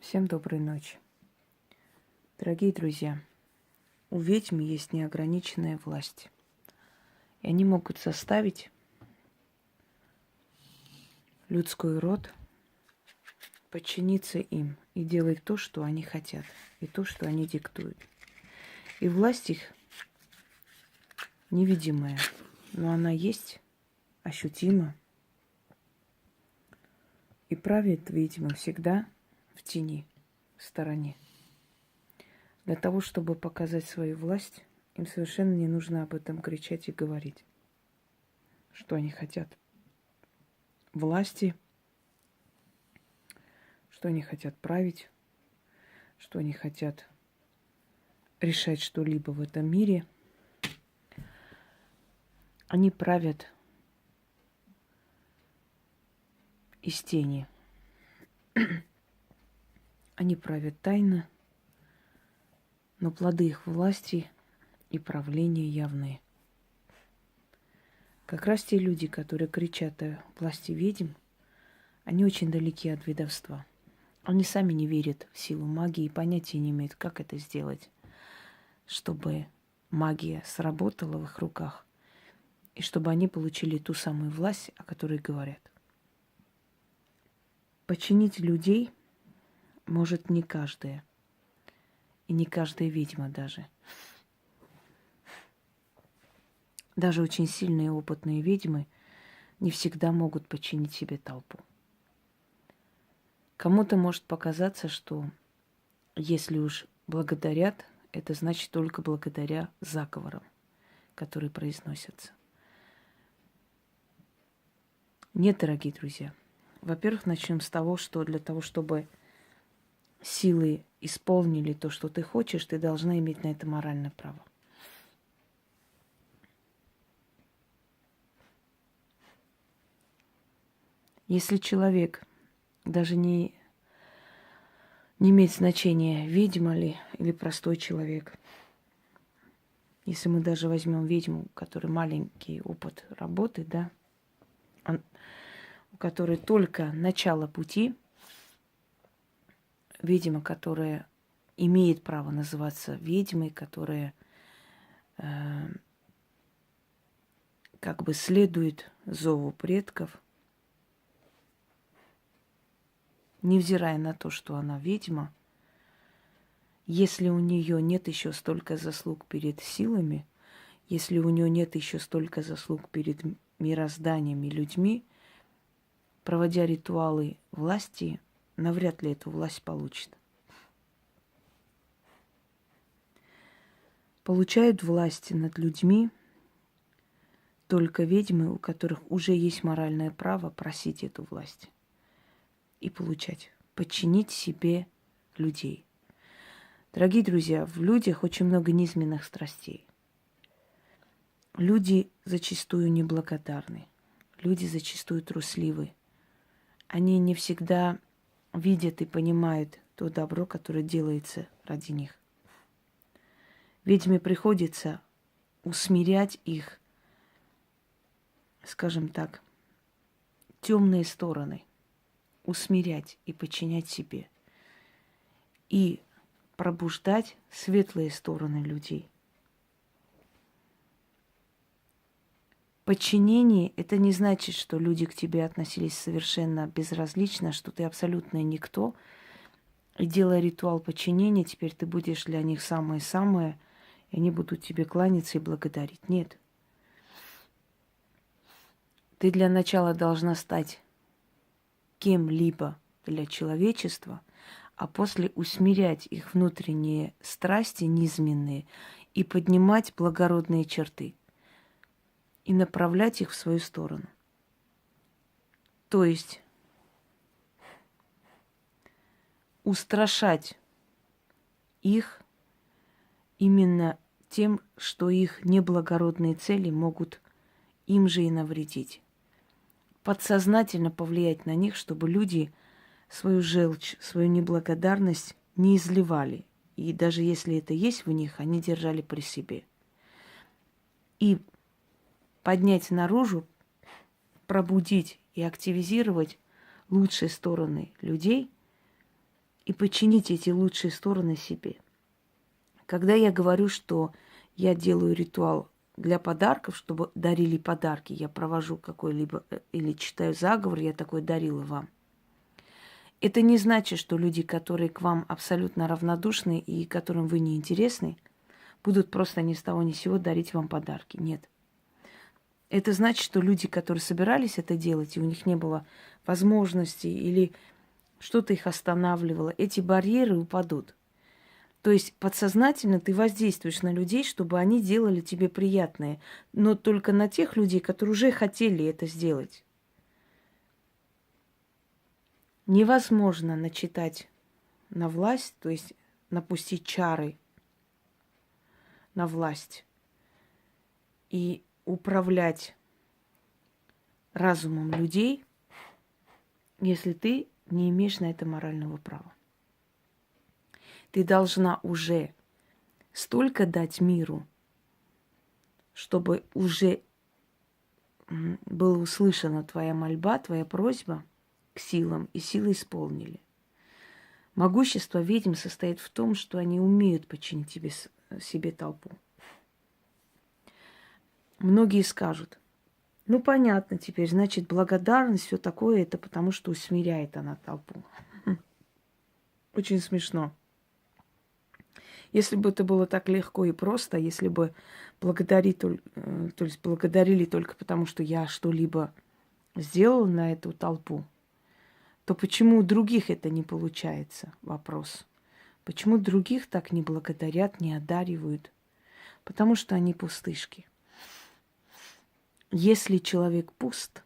Всем доброй ночи. Дорогие друзья, у ведьм есть неограниченная власть. И они могут заставить людской род подчиниться им и делать то, что они хотят, и то, что они диктуют. И власть их невидимая, но она есть, ощутима. И правит, видимо, всегда в тени, в стороне. Для того, чтобы показать свою власть, им совершенно не нужно об этом кричать и говорить, что они хотят. Власти, что они хотят править, что они хотят решать что-либо в этом мире. Они правят из тени. Они правят тайно, но плоды их власти и правления явные. Как раз те люди, которые кричат о власти ведьм, они очень далеки от ведовства. Они сами не верят в силу магии и понятия не имеют, как это сделать, чтобы магия сработала в их руках, и чтобы они получили ту самую власть, о которой говорят. Подчинить людей может не каждая, и не каждая ведьма даже. Даже очень сильные и опытные ведьмы не всегда могут подчинить себе толпу. Кому-то может показаться, что если уж благодарят, это значит только благодаря заговорам, которые произносятся. Нет, дорогие друзья. Во-первых, начнем с того, что для того, чтобы силы исполнили то, что ты хочешь, ты должна иметь на это моральное право. Если человек даже не имеет значения, ведьма ли или простой человек, если мы даже возьмем ведьму, у которой маленький опыт работы, да, у которой только начало пути, ведьма, которая имеет право называться ведьмой, которая как бы следует зову предков, невзирая на то, что она ведьма, если у нее нет еще столько заслуг перед силами, если у нее нет еще столько заслуг перед мирозданием и людьми, проводя ритуалы власти, навряд ли эту власть получит. Получают власть над людьми только ведьмы, у которых уже есть моральное право просить эту власть и получать, подчинить себе людей. Дорогие друзья, в людях очень много низменных страстей. Люди зачастую неблагодарны, люди зачастую трусливы. Они не всегда видят и понимают то добро, которое делается ради них. Ведьме приходится усмирять их, скажем так, темные стороны, усмирять и подчинять себе. И пробуждать светлые стороны людей. Подчинение – это не значит, что люди к тебе относились совершенно безразлично, что ты абсолютно никто. И делая ритуал подчинения, теперь ты будешь для них самое-самое, и они будут тебе кланяться и благодарить. Нет. Ты для начала должна стать кем-либо для человечества, а после усмирять их внутренние страсти низменные и поднимать благородные черты и направлять их в свою сторону. То есть устрашать их именно тем, что их неблагородные цели могут им же и навредить. Подсознательно повлиять на них, чтобы люди свою желчь, свою неблагодарность не изливали. И даже если это есть в них, они держали при себе. И поднять наружу, пробудить и активизировать лучшие стороны людей и подчинить эти лучшие стороны себе. Когда я говорю, что я делаю ритуал для подарков, чтобы дарили подарки, я провожу какой-либо или читаю заговор, я такой дарила вам. Это не значит, что люди, которые к вам абсолютно равнодушны и которым вы не интересны, будут просто ни с того ни с сего дарить вам подарки. Нет. Это значит, что люди, которые собирались это делать, и у них не было возможности или что-то их останавливало, эти барьеры упадут. То есть подсознательно ты воздействуешь на людей, чтобы они делали тебе приятное, но только на тех людей, которые уже хотели это сделать. Невозможно начитать на власть, то есть напустить чары на власть и управлять разумом людей, если ты не имеешь на это морального права. Ты должна уже столько дать миру, чтобы уже была услышана твоя мольба, твоя просьба к силам, и силы исполнили. Могущество ведьм состоит в том, что они умеют подчинить себе толпу. Многие скажут, ну понятно теперь, значит, благодарность, все такое, это потому что усмиряет она толпу. Очень смешно. Если бы это было так легко и просто, если бы благодарили только потому, что я что-либо сделал на эту толпу, то почему у других это не получается? Вопрос. Почему других так не благодарят, не одаривают? Потому что они пустышки. Если человек пуст,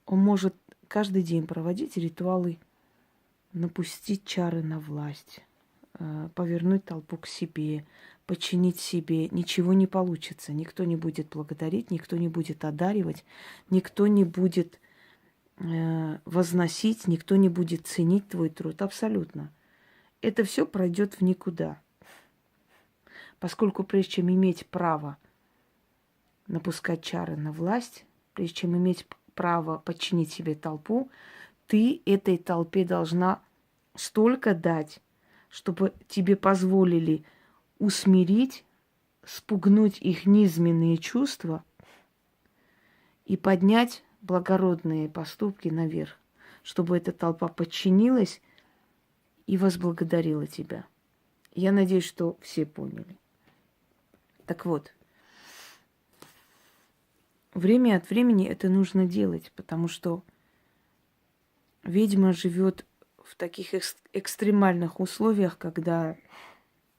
он может каждый день проводить ритуалы, напустить чары на власть, повернуть толпу к себе, подчинить себе. Ничего не получится. Никто не будет благодарить, никто не будет одаривать, никто не будет возносить, никто не будет ценить твой труд. Абсолютно. Это все пройдет в никуда. Поскольку прежде чем иметь право напускать чары на власть, прежде чем иметь право подчинить себе толпу, ты этой толпе должна столько дать, чтобы тебе позволили усмирить, спугнуть их низменные чувства и поднять благородные поступки наверх, чтобы эта толпа подчинилась и возблагодарила тебя. Я надеюсь, что все поняли. Так вот, время от времени это нужно делать, потому что ведьма живет в таких экстремальных условиях, когда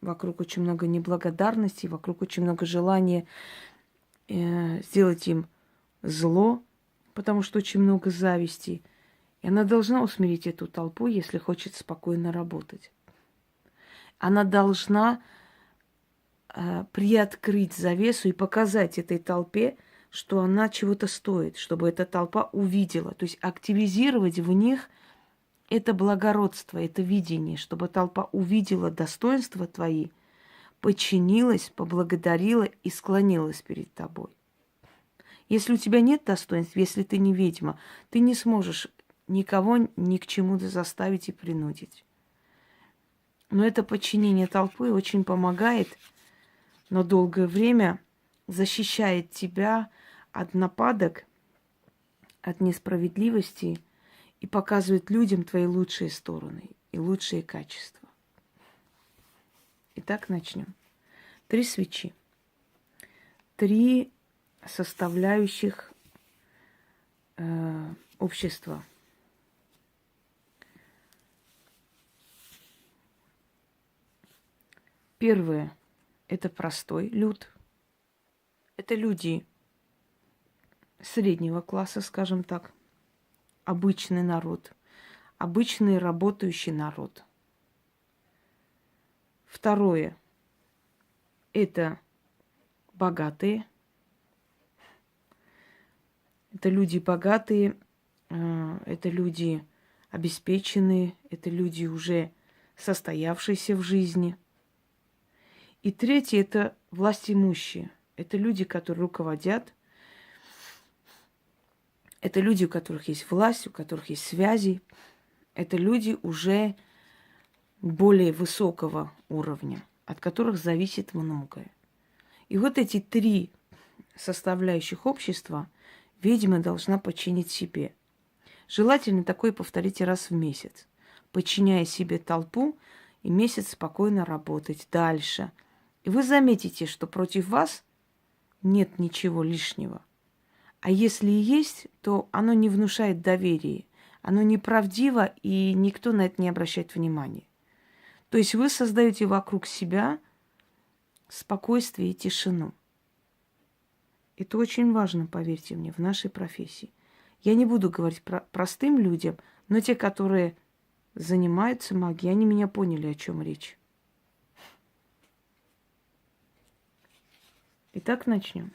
вокруг очень много неблагодарности, вокруг очень много желания сделать им зло, потому что очень много зависти. И она должна усмирить эту толпу, если хочет спокойно работать. Она должна приоткрыть завесу и показать этой толпе, что она чего-то стоит, чтобы эта толпа увидела. То есть активизировать в них это благородство, это видение, чтобы толпа увидела достоинства твои, подчинилась, поблагодарила и склонилась перед тобой. Если у тебя нет достоинств, если ты не ведьма, ты не сможешь никого ни к чему заставить и принудить. Но это подчинение толпы очень помогает на долгое время, защищает тебя от нападок, от несправедливости и показывает людям твои лучшие стороны и лучшие качества. Итак, начнем. 3 свечи. 3 составляющих общества. Первое – это простой люд. Это люди среднего класса, скажем так, обычный народ, обычный работающий народ. Второе – это богатые. Это люди богатые, это люди обеспеченные, это люди уже состоявшиеся в жизни. И третье – это властимущие. Это люди, которые руководят. Это люди, у которых есть власть, у которых есть связи. Это люди уже более высокого уровня, от которых зависит многое. И вот эти три составляющих общества ведьма должна подчинить себе. Желательно такое повторить раз в месяц, подчиняя себе толпу и месяц спокойно работать дальше. И вы заметите, что против вас нет ничего лишнего. А если и есть, то оно не внушает доверия. Оно неправдиво, и никто на это не обращает внимания. То есть вы создаете вокруг себя спокойствие и тишину. Это очень важно, поверьте мне, в нашей профессии. Я не буду говорить про простым людям, но те, которые занимаются магией, они меня поняли, о чем речь. Итак, начнем.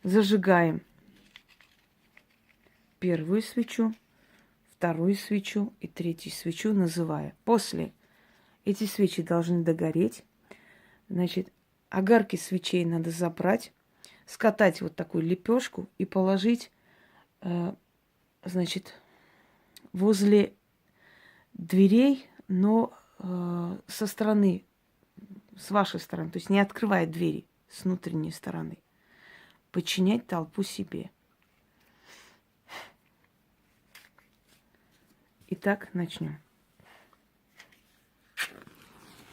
Зажигаем первую свечу, вторую свечу и третью свечу, называя. После эти свечи должны догореть. Значит, огарки свечей надо забрать, скатать вот такую лепешку и положить, значит, возле дверей, но со стороны, с вашей стороны, то есть не открывая двери с внутренней стороны. Подчинять толпу себе. Итак, начнем.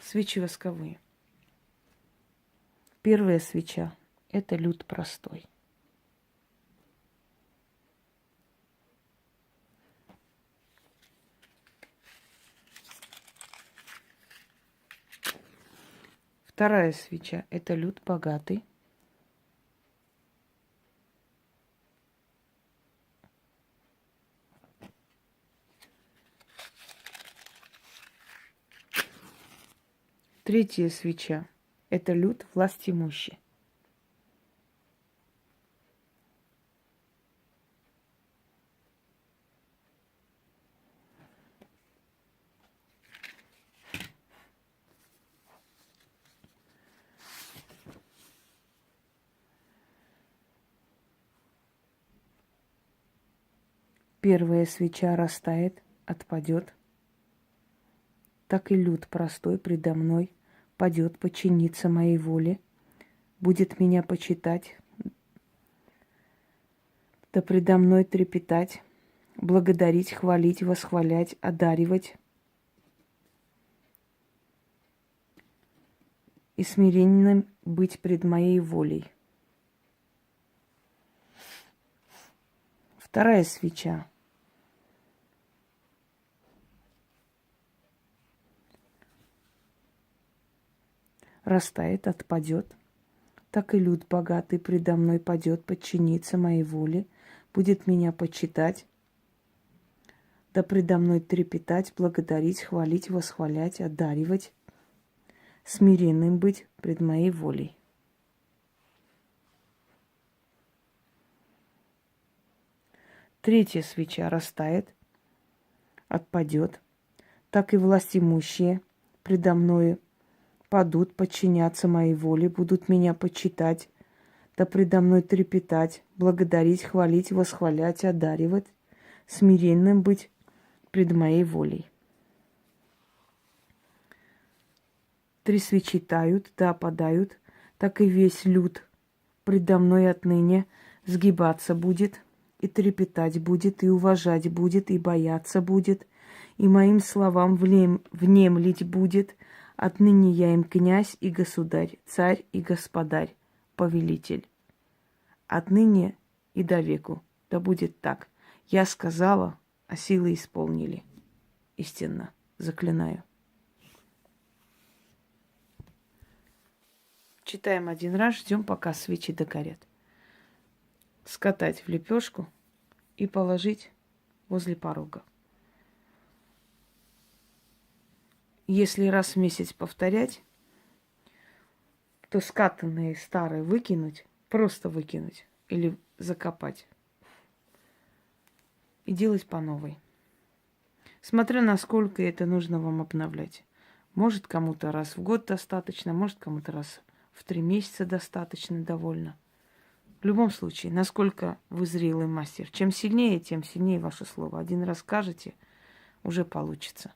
Свечи восковые. Первая свеча – это люд простой. Вторая свеча – это люд богатый. Третья свеча – это люд властимущий. Первая свеча растает, отпадет. Так и люд простой предо мной падет, подчинится моей воле, будет меня почитать, да предо мной трепетать, благодарить, хвалить, восхвалять, одаривать и смиренным быть пред моей волей. Вторая свеча. Растает, отпадет, так и люд богатый предо мной падет, подчинится моей воле, будет меня почитать, да предо мной трепетать, благодарить, хвалить, восхвалять, одаривать, смиренным быть пред моей волей. Третья свеча растает, отпадет, так и властимущие предо мною падут, подчиняться моей воле, будут меня почитать, да предо мной трепетать, благодарить, хвалить, восхвалять, одаривать, смиренным быть пред моей волей. Три свечи тают, да опадают, так и весь люд предо мной отныне сгибаться будет, и трепетать будет, и уважать будет, и бояться будет, и моим словам внемлить будет. Отныне я им князь и государь, царь и господарь, повелитель. Отныне и до веку, да будет так. Я сказала, а силы исполнили. Истинно, заклинаю. Читаем один раз, ждем, пока свечи догорят. Скатать в лепешку и положить возле порога. Если раз в месяц повторять, то скатанные старые выкинуть, просто выкинуть или закопать. И делать по новой. Смотря насколько это нужно вам обновлять. Может, кому-то раз в год достаточно, может, кому-то раз в 3 месяца достаточно, довольно. В любом случае, насколько вы зрелый мастер. Чем сильнее ваше слово. Один раз скажете, уже получится.